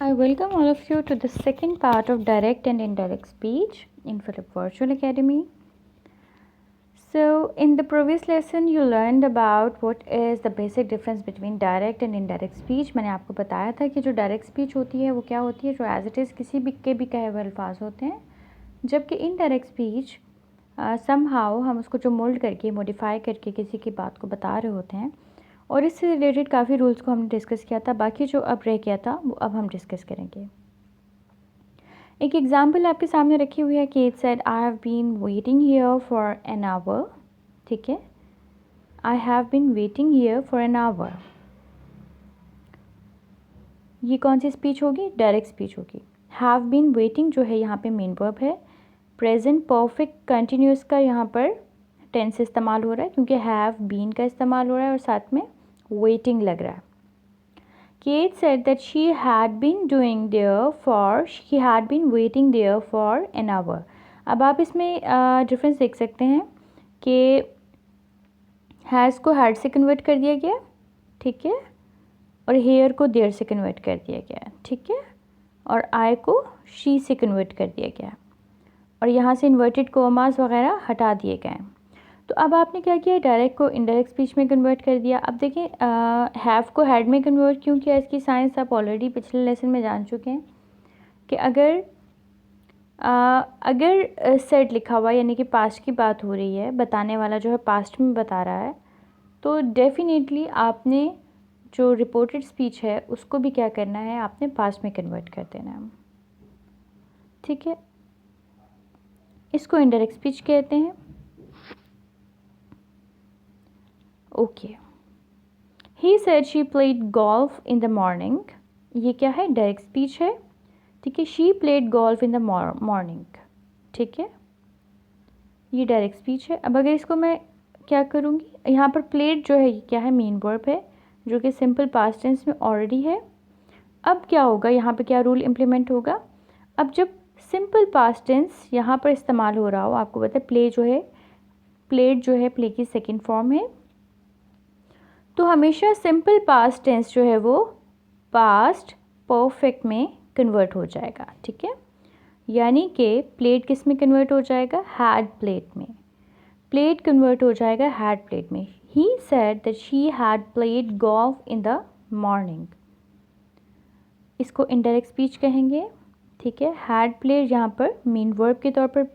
I welcome all of you to the second part of direct and indirect speech in Philip Virtual Academy. So, in the previous lesson, you learned about what is the basic difference between direct and indirect speech. मैंने आपको बताया था कि जो direct speech होती है वो क्या होती है, जो एज इट इज़ किसी भी कहे हुए अल्फाज होते हैं, जबकि इनडायरेक्ट स्पीच समहाउ हम उसको जो मोल्ड करके मॉडिफाई करके किसी की बात को बता रहे होते हैं, और इससे रिलेटेड काफ़ी रूल्स को हमने डिस्कस किया था। बाकी जो अब रह गया था वो अब हम डिस्कस करेंगे। एक एग्जाम्पल आपके सामने रखी हुई है कि it said I have been waiting here for an hour. ठीक है, I have been waiting here for an hour. ये कौन सी स्पीच होगी? डायरेक्ट स्पीच होगी। हैव बीन वेटिंग जो है यहाँ पे मेन वर्ब है। प्रेजेंट परफेक्ट कंटिन्यूस का यहाँ पर टेंस इस्तेमाल हो रहा है क्योंकि हैव बीन का इस्तेमाल हो रहा है और साथ में वेटिंग लग रहा है। Kate said that she had been waiting there for an hour. अब आप इसमें डिफरेंस देख सकते हैं कि हैज़ को हैड से कन्वर्ट कर दिया गया, ठीक है, और हेयर को देयर से कन्वर्ट कर दिया गया, ठीक है, और आई को शी से कन्वर्ट कर दिया गया, और यहाँ से इन्वर्टेड कोमास वगैरह हटा दिए गए। तो अब आपने क्या किया, डायरेक्ट को इनडायरेक्ट स्पीच में कन्वर्ट कर दिया। अब देखें, हैव को हैड में कन्वर्ट क्यों किया, इसकी साइंस आप ऑलरेडी पिछले लेसन में जान चुके हैं कि अगर सेड लिखा हुआ यानी कि पास्ट की बात हो रही है, बताने वाला जो है पास्ट में बता रहा है, तो डेफिनेटली आपने जो रिपोर्टेड स्पीच है उसको भी क्या करना है, आपने पास्ट में कन्वर्ट कर देना है। ठीक है, इसको इनडायरेक्ट स्पीच कहते हैं। Okay, he said she played golf in the morning. ये क्या है? डायरेक्ट स्पीच है। ठीक है, she played golf in the morning. ठीक है, ये डायरेक्ट स्पीच है। अब अगर इसको मैं क्या करूँगी, यहाँ पर प्लेड जो है ये क्या है? मेन वर्ब है जो कि सिंपल पास्ट टेंस में ऑलरेडी है। अब क्या होगा, यहाँ पे क्या रूल इम्प्लीमेंट होगा? अब जब सिंपल पास्ट टेंस यहाँ पर इस्तेमाल हो रहा हो, आपको पता है प्लेड जो है प्ले की सेकेंड फॉर्म है, तो हमेशा सिंपल पास्ट टेंस जो है वो पास्ट परफेक्ट में कन्वर्ट हो जाएगा। ठीक है, यानी कि प्लेड किस में कन्वर्ट हो जाएगा? हैड प्लेड में। प्लेड कन्वर्ट हो जाएगा हैड प्लेड में। He said that she had played golf in the morning. इसको इनडायरेक्ट स्पीच कहेंगे। ठीक है, हैड प्लेड यहाँ पर मेन वर्ब के तौर पर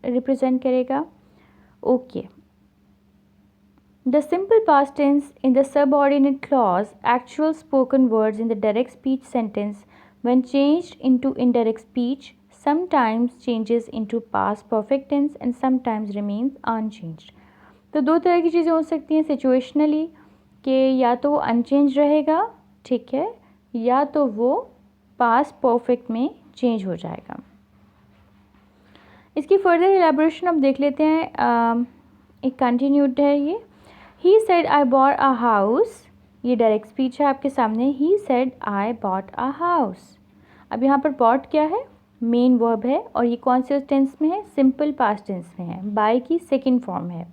रिप्रेजेंट करेगा। Okay, The simple past tense in the subordinate clause, actual spoken words in the direct speech sentence, when changed into indirect speech, sometimes changes into past perfect tense and sometimes remains unchanged. तो दो तरह की चीज़ें हो सकती हैं situationally, कि या तो वो अनचेंज रहेगा, ठीक है, या तो वो पास्ट परफेक्ट में चेंज हो जाएगा। इसकी फर्दर एलेबोरेशन हम देख लेते हैं। एक कंटिन्यूड है ये। He said I bought a house। ये डायरेक्ट स्पीच है आपके सामने। He said I bought a house। अब यहाँ पर bought क्या है? मेन वर्ब है, और ये कौन से टेंस में है? सिंपल पास्ट टेंस में है, बाय की सेकेंड फॉर्म है।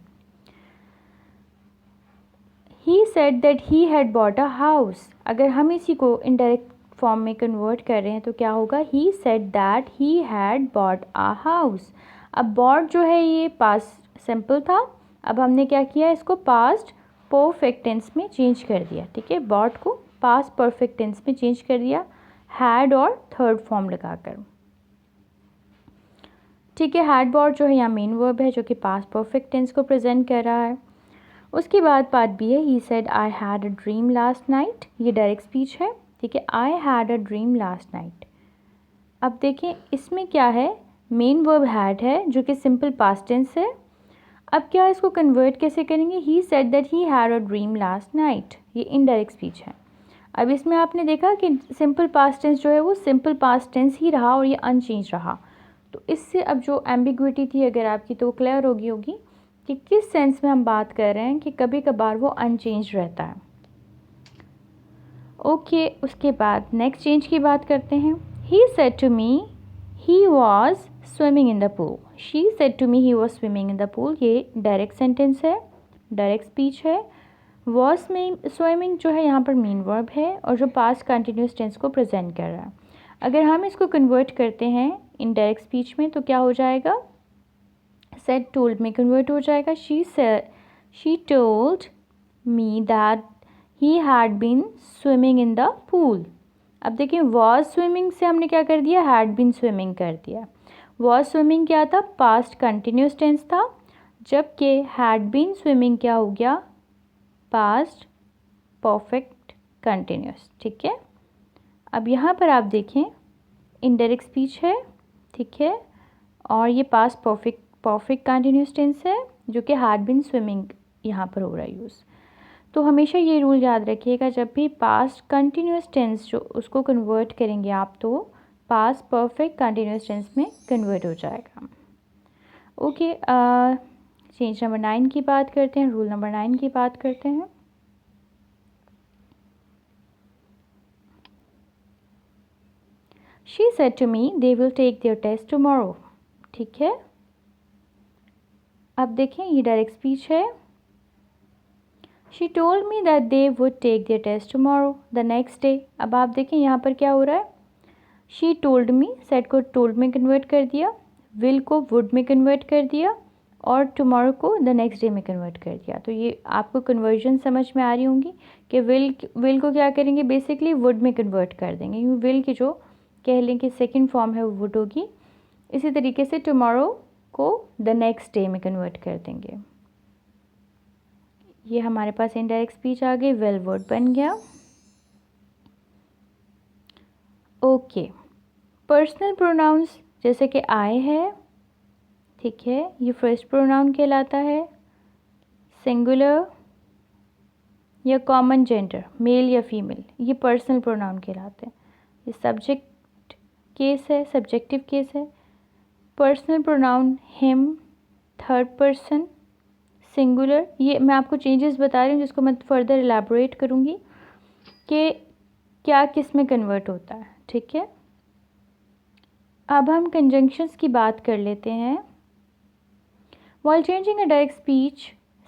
He said that he had bought a house। अगर हम इसी को इनडायरेक्ट फॉर्म में कन्वर्ट कर रहे हैं तो क्या होगा? He said that he had bought a house। अब bought जो है ये पास्ट सिंपल था, अब हमने क्या किया, इसको पास्ट परफेक्ट टेंस में चेंज कर दिया। ठीक है, बॉट को पास्ट परफेक्ट टेंस में चेंज कर दिया, हैड और थर्ड फॉर्म लगाकर। ठीक है, हैड बॉट जो है यहाँ मेन वर्ब है जो कि पास्ट परफेक्ट टेंस को प्रेजेंट कर रहा है। उसके बाद पार्ट बी है, he said I had a dream last night. ये डायरेक्ट स्पीच है। ठीक है, I had a dream last night. अब देखें इसमें क्या है, मेन वर्ब हैड है जो कि सिंपल पास्ट टेंस है। अब क्या इसको कन्वर्ट कैसे करेंगे? He said that he had a dream last night. ये इनडायरेक्ट स्पीच है। अब इसमें आपने देखा कि सिंपल पास्ट टेंस जो है वो सिंपल पास्ट टेंस ही रहा और ये अनचेंज रहा, तो इससे अब जो एम्बिग्विटी थी अगर आपकी, तो क्लियर होगी कि किस सेंस में हम बात कर रहे हैं कि कभी कभार वो अनचेंज रहता है। ओके, उसके बाद नेक्स्ट चेंज की बात करते हैं। He said to me he was swimming in the pool. She said to me he was swimming in the pool. ये डायरेक्ट सेंटेंस है, डायरेक्ट स्पीच है। वॉज स्विमिंग जो है यहाँ पर मेन वर्ब है और जो पास्ट कंटिन्यूस टेंस को प्रेजेंट कर रहा है। अगर हम इसको कन्वर्ट करते हैं इनडायरेक्ट स्पीच में तो क्या हो जाएगा, सेड टोल्ड में कन्वर्ट हो जाएगा। She told me that he had been swimming in the pool. अब देखिए वॉज स्विमिंग से हमने क्या कर दिया, हैड बीन स्विमिंग कर दिया। वॉज स्विमिंग क्या था, पास्ट कंटिन्यूस टेंस था, जबकि हैड बीन स्विमिंग क्या हो गया, पास्ट परफेक्ट कंटिन्यूस। ठीक है, अब यहाँ पर आप देखें इनडायरेक्ट स्पीच है, ठीक है, और ये पास्ट परफेक्ट कंटिन्यूस टेंस है जो कि हैड बीन स्विमिंग यहाँ पर हो रहा है यूज़। तो हमेशा ये रूल याद रखिएगा, जब भी पास्ट कंटिन्यूस टेंस जो उसको कन्वर्ट करेंगे आप तो पास्ट परफेक्ट कंटिन्यूस टेंस में कन्वर्ट हो जाएगा। ओके, चेंज नंबर 9 की बात करते हैं, रूल नंबर 9 की बात करते हैं। She said to me they will take their test tomorrow। ठीक है, अब देखें ये डायरेक्ट स्पीच है। She told me that they would take their test tomorrow, the next day। अब आप देखें यहाँ पर क्या हो रहा है, She told me, said को told में कन्वर्ट कर दिया, will को would में कन्वर्ट कर दिया और tomorrow को the next day में कन्वर्ट कर दिया। तो ये आपको कन्वर्जन समझ में आ रही होंगी कि will को क्या करेंगे, बेसिकली would में कन्वर्ट कर देंगे, क्योंकि will की जो कह लें कि सेकेंड फॉर्म है वो would होगी। इसी तरीके से tomorrow को the next day में कन्वर्ट कर देंगे। ये हमारे पास इनडायरेक्ट स्पीच आ गई, will वर्ड बन गया। ओके, पर्सनल प्रोनाउंस जैसे कि आई है, ठीक है, ये फर्स्ट प्रोनाउन कहलाता है, सिंगुलर या कॉमन जेंडर मेल या फीमेल, ये पर्सनल प्रोनाउन कहलाते हैं। ये सब्जेक्ट केस है, सब्जेक्टिव केस है। Personal pronoun him, third person, singular, ये मैं आपको चेंजेस बता रही हूँ जिसको मैं फर्दर एलैबोरेट करूँगी कि क्या किस में कन्वर्ट होता है। ठीक है, अब हम कंजंक्शंस की बात कर लेते हैं। While changing a direct speech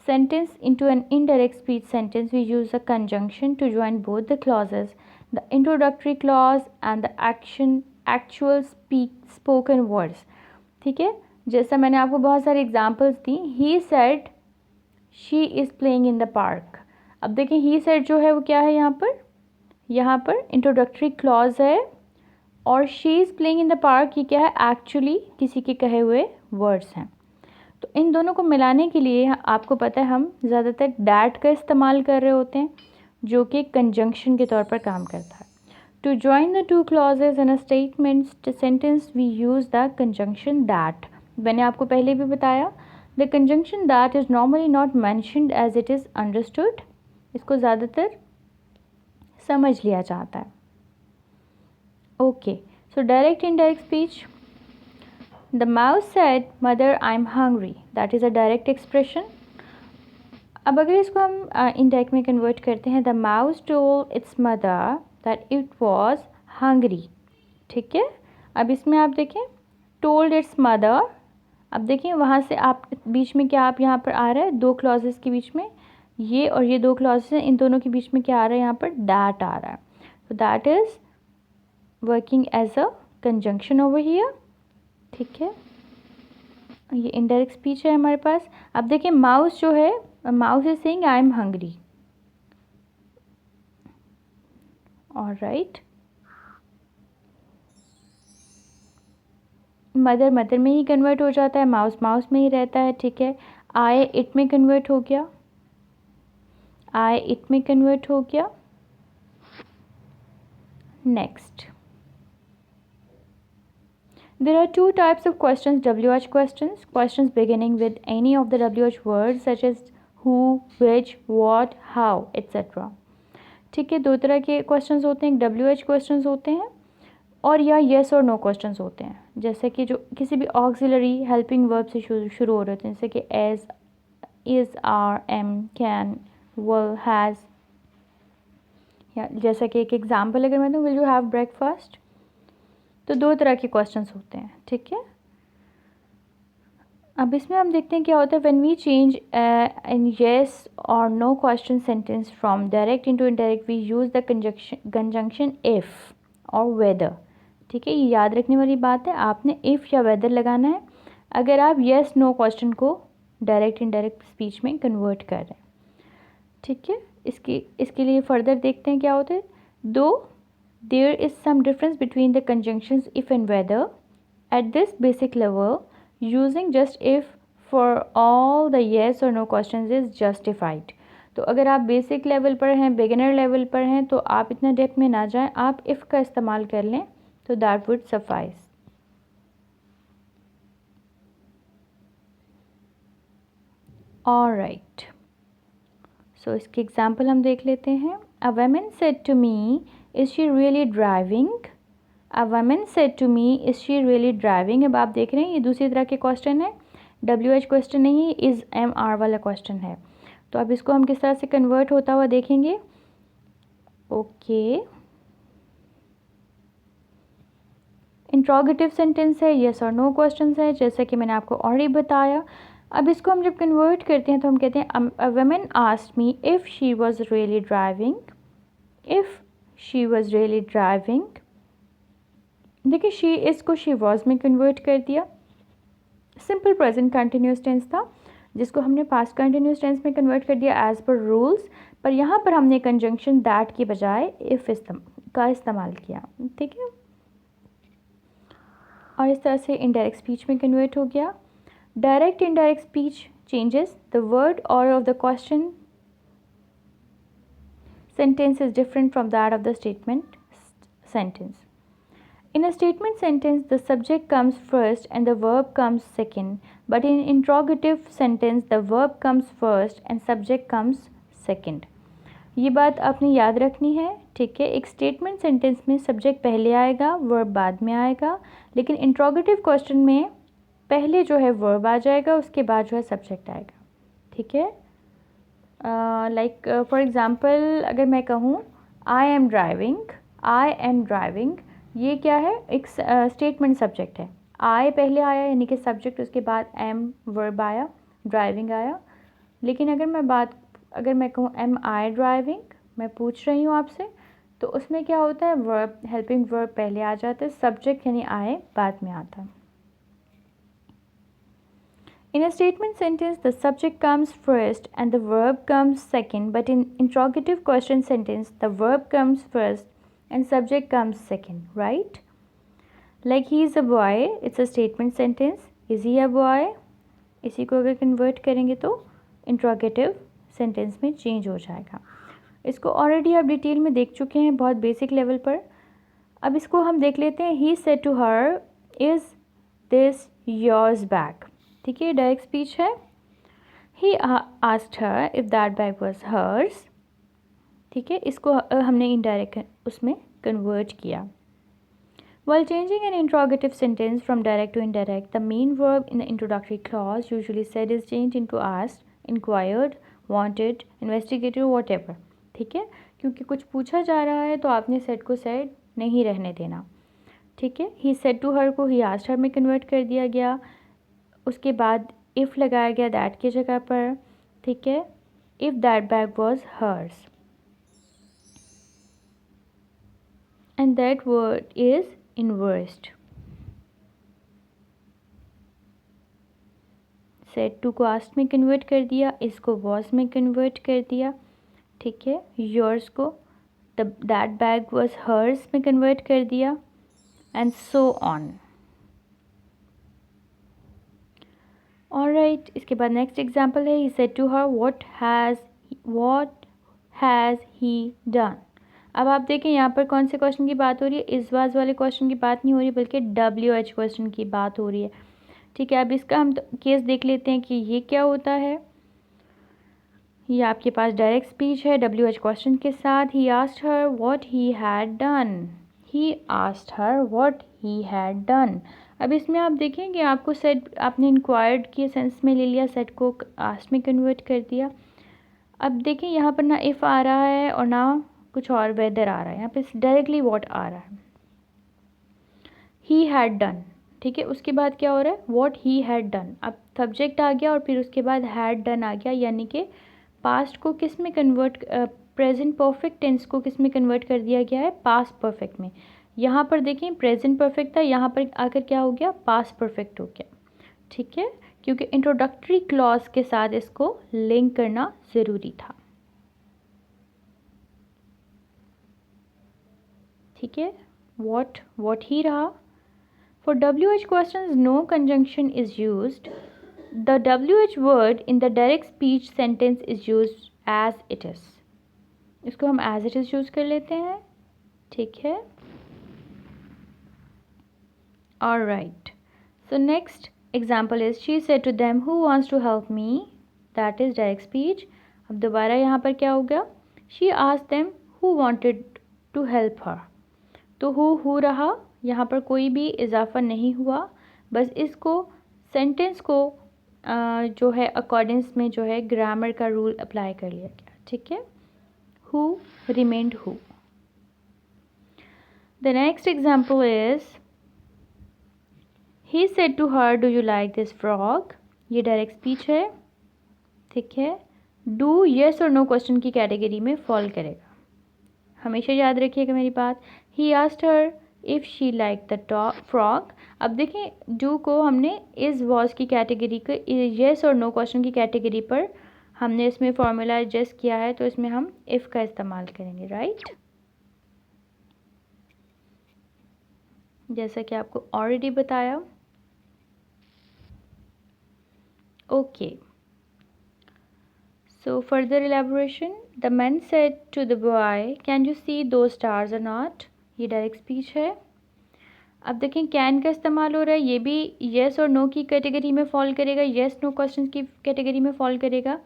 sentence into an indirect speech sentence, we use a conjunction to join both the clauses, the introductory clause and the actual spoken words। ठीक है, जैसा मैंने आपको बहुत सारे examples the, he said she is playing in the park। अब देखिए he said जो है वो क्या है, यहाँ पर इंट्रोडक्टरी क्लॉज है और she is playing in the park ये क्या है, एक्चुअली किसी के कहे हुए वर्ड्स हैं। तो इन दोनों को मिलाने के लिए आपको पता है हम ज़्यादातर डैट का इस्तेमाल कर रहे होते हैं जो कि कंजंक्शन के तौर पर काम करता है। To join the two clauses in a statement sentence we use the conjunction that. मैंने आपको पहले भी बताया, the conjunction that is normally not mentioned as it is understood. इसको ज़्यादातर समझ लिया जाता है। Okay, so direct indirect speech. The mouse said, "Mother, I'm hungry." That is a direct expression. अब अगर इसको हम indirect में convert करते हैं, the mouse told its mother that it was hungry। ठीक है, अब इसमें आप देखें told its mother। अब देखिए वहाँ से आप बीच में क्या आप यहाँ पर आ रहा है, दो clauses के बीच में ये और ये दो clauses हैं, इन दोनों के बीच में क्या आ रहा है, यहाँ पर that आ रहा है। So that is working as a conjunction over here। ठीक है, ये इनडायरेक्ट स्पीच है हमारे पास। अब देखिए माउस जो है, mouse is saying I am hungry, alright. Mother mother में ही कन्वर्ट हो जाता है, माउस माउस में ही रहता है। ठीक है, आई इट में कन्वर्ट हो गया, आई इट में कन्वर्ट हो गया। Next, there are two types of questions, WH questions, questions beginning with any of the WH words such as who, which, what, how, etc। ठीक है, दो तरह के क्वेश्चंस होते हैं, एक WH क्वेश्चंस होते हैं और या येस और नो क्वेश्चंस होते हैं, जैसे कि जो किसी भी ऑक्सिलरी हेल्पिंग वर्ब से शुरू हो रहे होते हैं, जैसे कि as, is, are, am, can, will, has. या जैसा कि एक एग्जाम्पल अगर मैं दूँ, विल यू हैव ब्रेकफास्ट। तो दो तरह के क्वेश्चंस होते हैं। ठीक है, अब इसमें हम देखते हैं क्या होता है when we change in yes और no question sentence from direct into indirect we use the conjunction if और वेदर। ठीक है, ये याद रखने वाली बात है, आपने इफ़ या वेदर लगाना है अगर आप येस नो क्वेश्चन को डायरेक्ट इनडायरेक्ट स्पीच में कन्वर्ट कर रहे हैं। ठीक है, इसके लिए फर्दर देखते हैं क्या होता है। Though there is some difference between the conjunctions if and whether at this basic level using just if for all the yes और नो क्वेश्चन इज जस्टिफाइड। तो अगर आप बेसिक लेवल पर हैं, बिगिनर लेवल पर हैं, तो आप इतना डेप्थ में ना जाएं, आप इफ़ का इस्तेमाल कर लें तो that would suffice. Alright, so इसके एग्जाम्पल हम देख लेते हैं। A woman said to me is she really driving. A woman said to me is she really driving. अब आप देख रहे हैं ये दूसरी तरह के क्वेश्चन है, WH क्वेश्चन नहीं, इज़ MR वाला क्वेश्चन है। तो अब इसको हम किस तरह से कन्वर्ट होता हुआ देखेंगे। ओके, इंट्रोगेटिव सेंटेंस है, येस और नो क्वेश्चन है, जैसा कि मैंने आपको ऑलरेडी बताया। अब इसको हम जब कन्वर्ट करते हैं तो हम कहते हैं a woman asked me if she was really driving. If she was really driving, देखिए शी इसको शी वॉज में कन्वर्ट कर दिया। सिंपल प्रेजेंट कंटिन्यूस टेंस था जिसको हमने पास्ट कंटिन्यूस टेंस में कन्वर्ट कर दिया एज पर रूल्स, पर यहाँ पर हमने कंजंक्शन दैट की बजाय इफ़ का इस्तेमाल किया। ठीक है, और इस तरह से इनडायरेक्ट स्पीच में कन्वर्ट हो गया। Direct indirect speech changes the word order of the question sentence is different from that of the statement sentence. In a statement sentence, the subject comes first and the verb comes second, but in interrogative sentence, the verb comes first and subject comes second. ये बात आपने याद रखनी है। ठीक है, एक statement sentence में सब्जेक्ट पहले आएगा, वर्ब बाद में आएगा, लेकिन इंट्रोगेटिव क्वेश्चन में पहले जो है वर्ब आ जाएगा, उसके बाद जो है सब्जेक्ट आएगा। ठीक है, लाइक फॉर एग्ज़ाम्पल अगर मैं कहूँ आई एम ड्राइविंग, ये क्या है, एक स्टेटमेंट सब्जेक्ट है। आई पहले आया यानी कि सब्जेक्ट, उसके बाद एम वर्ब आया, ड्राइविंग आया। लेकिन अगर मैं कहूँ एम आई ड्राइविंग, मैं पूछ रही हूँ आपसे, तो उसमें क्या होता है, वर्ब हेल्पिंग वर्ब पहले आ जाता है, सब्जेक्ट यानी आई बाद में आता है। In a statement sentence, the subject comes first and the verb comes second, but in interrogative question sentence, the verb comes first and subject comes second, right? Like he is a boy, it's a statement sentence. Is he a boy? इसी को अगर convert करेंगे तो interrogative sentence में change हो जाएगा। इसको already आप डिटेल में देख चुके हैं बहुत बेसिक लेवल पर। अब इसको हम देख लेते हैं। He said to her is this yours bag. ठीक है, डायरेक्ट स्पीच है। He asked her if that bag was hers. ठीक है, इसको हमने इनडायरेक्ट उसमें कन्वर्ट किया। While changing an interrogative sentence from direct to indirect, the main verb in the introductory clause, usually said, is changed into asked, inquired, wanted, investigated, whatever. ठीक है, क्योंकि कुछ पूछा जा रहा है तो आपने said को said नहीं रहने देना। ठीक है, he said to her को he asked her में कन्वर्ट कर दिया गया, उसके बाद if लगाया गया that की जगह पर। ठीक है, if that bag was hers, and that word is inversed. Said to को आस्ट में कन्वर्ट कर दिया, इसको वॉज में कन्वर्ट कर दिया। ठीक है, योर्स को दैट बैग वॉज हर्स में कन्वर्ट कर दिया, एंड सो ऑन। ऑलराइट, इसके बाद नेक्स्ट एग्जांपल है, he said to her what has he done. अब आप देखें यहाँ पर कौन से क्वेश्चन की बात हो रही है, इस वाज वाले क्वेश्चन की बात नहीं हो रही बल्कि WH क्वेश्चन की बात हो रही है। ठीक है, अब इसका हम केस देख लेते हैं कि ये क्या होता है। ये आपके पास डायरेक्ट स्पीच है WH क्वेश्चन के साथ। ही asked her what he had done. He asked her what he had done. अब इसमें आप देखें कि आपको सेट आपने इंक्वायर्ड के सेंस में ले लिया, सेट को आस्क्ड में कन्वर्ट कर दिया। अब देखें यहाँ पर ना इफ़ आ रहा है और ना कुछ और वेदर आ रहा है, यहाँ पे डायरेक्टली व्हाट आ रहा है। ही हैड डन, ठीक है, उसके बाद क्या हो रहा है, वॉट ही हैड डन। अब सब्जेक्ट आ गया और फिर उसके बाद हैड डन आ गया, यानी कि पास्ट को किस में कन्वर्ट, प्रेजेंट परफेक्ट टेंस को किस में कन्वर्ट कर दिया गया है, पास्ट परफेक्ट में। यहाँ पर देखें प्रेजेंट परफेक्ट था, यहाँ पर आकर क्या हो गया, पास्ट परफेक्ट हो गया। ठीक है, क्योंकि इंट्रोडक्टरी क्लॉज के साथ इसको लिंक करना ज़रूरी था। ठीक है, वॉट ही रहा। For WH questions, no conjunction is used. The WH word in the direct speech sentence is used as it is. इसको हम as it is यूज़ कर लेते हैं। ठीक है, all right. So next example is she said to them who wants to help me. That is direct speech. अब दोबारा यहाँ पर क्या हो गया, she asked them who wanted to help her. तो हु रहा, यहाँ पर कोई भी इजाफा नहीं हुआ, बस इसको सेंटेंस को जो है अकॉर्डेंस में जो है ग्रामर का रूल अप्लाई कर लिया गया। ठीक है, who remained who. The next example is he said to her do you like this frog. ये डायरेक्ट स्पीच है। ठीक है, डू येस और नो क्वेश्चन की कैटेगरी में फॉल करेगा, हमेशा याद रखिएगा मेरी बात। He asked her if she like the frog. अब देखें डू को हमने इज़ वॉज की कैटेगरी को येस और नो क्वेश्चन की कैटेगरी पर हमने इसमें फॉर्मूला एडजस्ट किया है, तो इसमें हम इफ़ का इस्तेमाल करेंगे, राइट। जैसा कि आपको ऑलरेडी बताया। Okay, so further elaboration, the man said to the boy can you see those stars or not। ये डायरेक्ट स्पीच है। अब देखें कैन का इस्तेमाल हो रहा है, ये भी येस और नो की कैटेगरी में फॉल करेगा, येस नो क्वेश्चन की कैटेगरी में फॉल करेगा।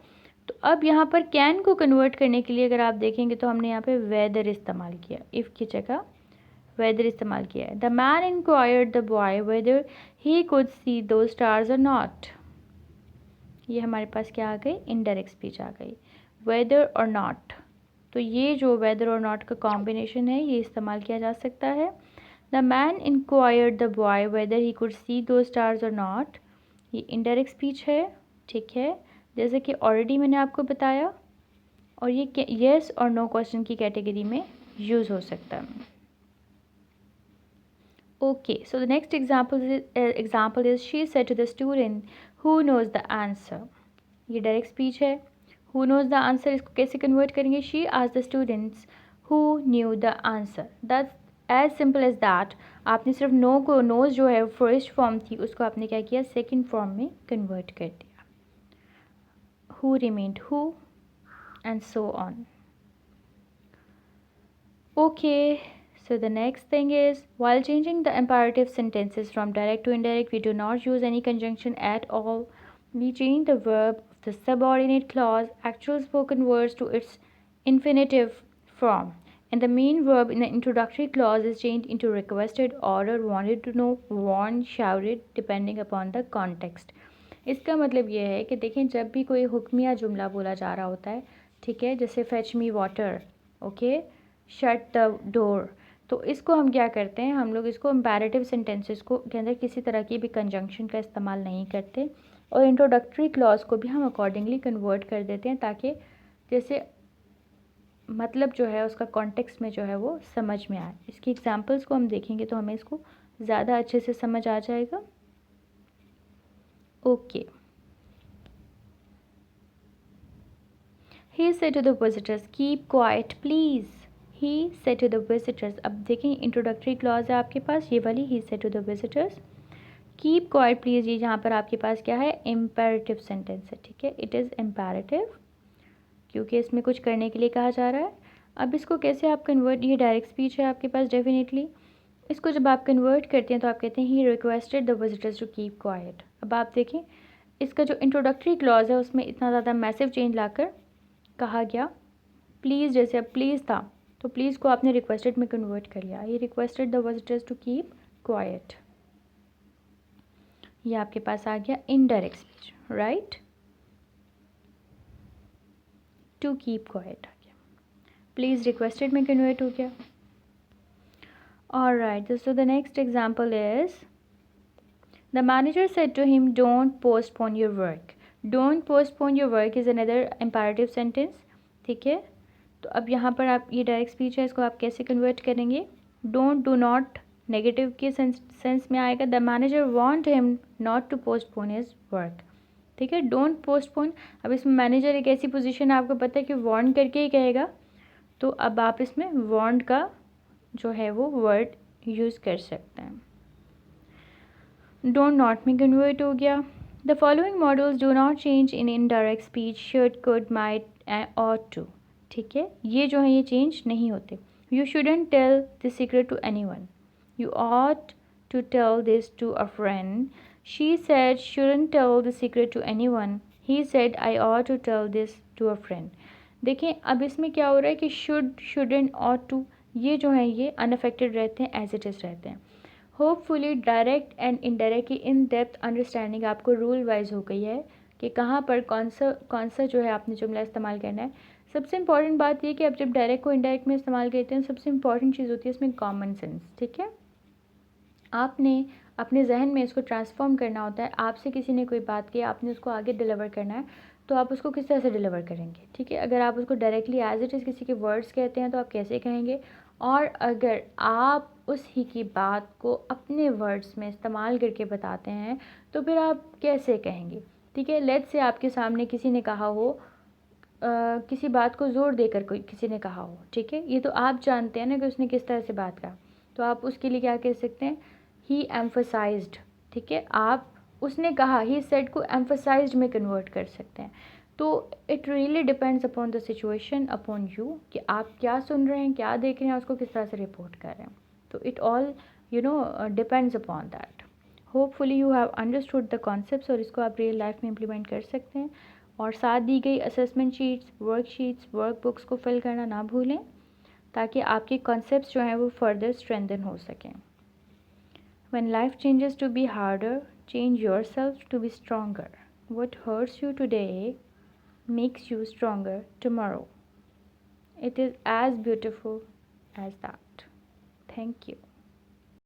तो अब यहाँ पर कैन को कन्वर्ट करने के लिए अगर आप देखेंगे तो हमने यहाँ पे वेदर इस्तेमाल किया, इफ़ की जगह वेदर इस्तेमाल किया है। The man inquired the boy weather he could see दो स्टार्स और नॉट। ये हमारे पास क्या आ गई, इनडायरेक्ट स्पीच आ गई, वेदर और नॉट। तो ये जो वेदर और नॉट का कॉम्बिनेशन है ये इस्तेमाल किया जा सकता है। The man inquired the boy weather he could see दो स्टार्स और नॉट, ये इनडायरेक्ट स्पीच है। ठीक है, जैसे कि ऑलरेडी मैंने आपको बताया, और ये येस और नो क्वेश्चन की कैटेगरी में यूज़ हो सकता है। Okay, so the next example is she said to the student who knows the answer. ये डायरेक्ट स्पीच है। हु नोज़ द आंसर, इसको कैसे कन्वर्ट करेंगे, she asked the students who knew the answer. That's as simple as that. आपने सिर्फ no को, knows जो है फर्स्ट फॉर्म थी उसको आपने क्या किया, सेकंड फॉर्म में कन्वर्ट कर दिया। Who remained who and so on. Okay, so the next thing is while changing the imperative sentences from direct to indirect, we do not use any conjunction at all. We change the verb of the subordinate clause, actual spoken words, to its infinitive form, and the main verb in the introductory clause is changed into requested, ordered, wanted to know, warned, shouted, depending upon the context. इसका मतलब ये है कि देखें जब भी कोई हुक्मिया जुमला बोला जा रहा होता है, ठीक है, जैसे fetch me water, okay, shut the door, तो इसको हम क्या करते हैं, हम लोग इसको इम्पेरेटिव सेंटेंसेस को के अंदर किसी तरह की भी कंजंक्शन का इस्तेमाल नहीं करते, और इंट्रोडक्टरी क्लॉज को भी हम अकॉर्डिंगली कन्वर्ट कर देते हैं, ताकि जैसे मतलब जो है उसका कॉन्टेक्स्ट में जो है वो समझ में आए। इसकी एग्जांपल्स को हम देखेंगे तो हमें इसको ज़्यादा अच्छे से समझ आ जाएगा। Okay, he said to the visitors keep quiet please. He said to the visitors, अब देखें इंट्रोडक्टरी क्लॉज है आपके पास ये वाली, he said to the visitors keep quiet please, ये जहाँ पर आपके पास क्या है, इम्पेरेटिव सेंटेंस है। ठीक है, इट इज़ इम्पेरेटिव क्योंकि इसमें कुछ करने के लिए कहा जा रहा है। अब इसको कैसे आप कन्वर्ट, ये डायरेक्ट स्पीच है आपके पास डेफिनेटली, इसको जब आप कन्वर्ट करते हैं तो आप कहते हैं he requested the visitors to keep quiet. अब आप देखें इसका जो इंट्रोडक्टरी क्लॉज है उसमें इतना ज़्यादा मैसिव चेंज लाकर कहा गया प्लीज़, जैसे अब प्लीज़ था तो प्लीज़ को आपने रिक्वेस्टेड में कन्वर्ट कर लिया, ये requested the visitors to keep quiet, ये आपके पास आ गया indirect speech, right, to keep quiet आ गया, प्लीज़ रिक्वेस्टेड में कन्वर्ट हो गया। Alright, so the next example is The manager said to him, don't postpone your work. Don't postpone your work is another imperative sentence. ठीक है, तो अब यहाँ पर आप ये डायरेक्ट स्पीच है, इसको आप कैसे कन्वर्ट करेंगे? डोंट, डू नॉट नेगेटिव के सेंस में आएगा. The manager want him not to postpone his work. ठीक है, डोंट पोस्टपोन. अब इसमें मैनेजर एक ऐसी पोजीशन है, आपको पता है कि वांट करके ही कहेगा, तो अब आप इसमें वांट का जो है वो वर्ड यूज़ कर सकते हैं. डोंट नॉट में कन्वर्ट हो गया. The following models do not change in indirect speech. Should, could, might, ought to. ठीक है, ये जो है ये चेंज नहीं होते. You shouldn't tell the secret to anyone. You ought to tell this to a friend. She said shouldn't tell the secret to anyone. He said I ought to tell this to a friend. देखें अब इसमें क्या हो रहा है कि should, shouldn't, ought to, ये जो है ये अनअफेक्टेड रहते हैं, एज इट इज़ रहते हैं. होपफुली डायरेक्ट एंड इनडायरेक्ट की इन डेप्थ अंडरस्टैंडिंग आपको रूल वाइज हो गई है कि कहाँ पर कौन सा जो है आपने जुमला इस्तेमाल करना है. सबसे इंपॉर्टेंट बात ये कि आप जब डायरेक्ट को इनडायरेक्ट में इस्तेमाल करते हैं, सबसे इंपॉर्टेंट चीज़ होती है इसमें कॉमन सेंस. ठीक है, आपने अपने जहन में इसको ट्रांसफॉर्म करना होता है. आपसे किसी ने कोई बात की, आपने उसको आगे डिलीवर करना है, तो आप उसको किस तरह से डिलीवर करेंगे. ठीक है, अगर आप उसको डायरेक्टली एज इट इज़ किसी के वर्ड्स कहते हैं तो आप कैसे कहेंगे, और अगर आप उस ही की बात को अपने वर्ड्स में इस्तेमाल करके बताते हैं तो फिर आप कैसे कहेंगे. ठीक है, लेट्स से आपके सामने किसी ने कहा हो, किसी बात को ज़ोर देकर कोई किसी ने कहा हो. ठीक है, ये तो आप जानते हैं ना कि उसने किस तरह से बात कहा, तो आप उसके लिए क्या कह सकते हैं, ही एम्फोसाइज्ड. ठीक है, आप उसने कहा, ही सेड को एम्फोसाइज्ड में कन्वर्ट कर सकते हैं. तो it really depends upon the situation, upon you, कि आप क्या सुन रहे हैं, क्या देख रहे हैं, उसको किस तरह से रिपोर्ट कर रहे हैं. तो it all depends upon that. Hopefully you have understood the concepts, और इसको आप रियल लाइफ में इम्प्लीमेंट कर सकते हैं. और साथ दी गई assessment sheets, worksheets, work books को फिल करना ना भूलें, ताकि आपके कॉन्सेप्ट्स जो हैं वो फर्दर स्ट्रेंथन हो सकें. When life changes to be harder, change yourself to be stronger. What hurts you today makes you stronger tomorrow. It is as beautiful as that. Thank you.